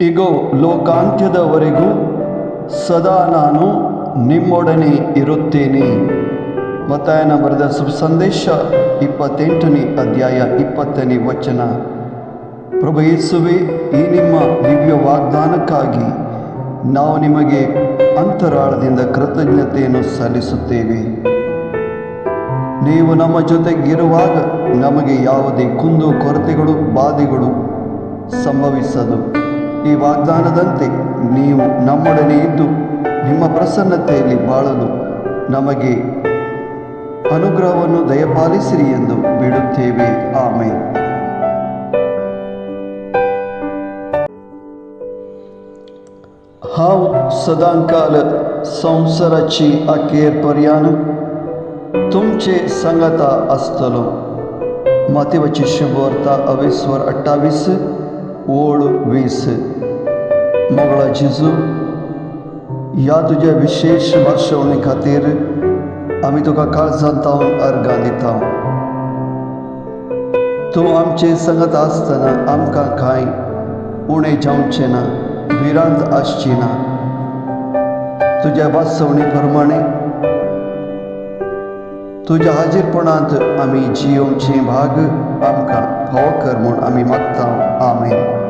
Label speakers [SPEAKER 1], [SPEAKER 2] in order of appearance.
[SPEAKER 1] ಇಗೋ, ಲೋಕಾಂತ್ಯದವರೆಗೂ ಸದಾ ನಾನು ನಿಮ್ಮೊಡನೆ ಇರುತ್ತೇನೆ. ಮತ್ತಾಯನ ಬರೆದ ಸಂದೇಶ 28ನೇ ಅಧ್ಯಾಯ 20ನೇ ವಚನ. ಪ್ರಭು ಯೇಸುವೇ, ಈ ನಿಮ್ಮ ದಿವ್ಯ ವಾಗ್ದಾನಕ್ಕಾಗಿ ನಾವು ನಿಮಗೆ ಅಂತರಾಳದಿಂದ ಕೃತಜ್ಞತೆಯನ್ನು ಸಲ್ಲಿಸುತ್ತೇವೆ. ನೀವು ನಮ್ಮ ಜೊತೆಗಿರುವಾಗ ನಮಗೆ ಯಾವುದೇ ಕುಂದು ಕೊರತೆಗಳು ಬಾಧೆಗಳು ಸಂಭವಿಸದು. ಈ ವಾಗ್ದಾನದಂತೆ ನೀವು ನಮ್ಮೊಡನೆ ಇದ್ದು ನಿಮ್ಮ ಪ್ರಸನ್ನತೆಯಲ್ಲಿ ಬಾಳಲು ನಮಗೆ ಅನುಗ್ರಹವನ್ನು ದಯಪಾಲಿಸಿರಿ ಎಂದು ಬಿಡುತ್ತೇವೆ. ಆಮೆನ್. हांव सदांकाल संवसाराची अखेर पर्यान तुमचे सांगाता आसतलो. मातेवाची शुभवार्ता 28 ओळ 20. मोगळा जेजू, ह्या तुज्या विशेष भाशवणे खातीर आमी तुका काळजांतावन अर्गां दिता. तूं आमचे सांगत आसतना आमकां कांय उणें जावचें ना, भिरांत आसची ना. तुज्या वासवणे प्रमाणे तुज्या हाजीरपणांत आमी जियोवचे भाग आमकां फावो कर म्हूण आमी मागता. आमेन.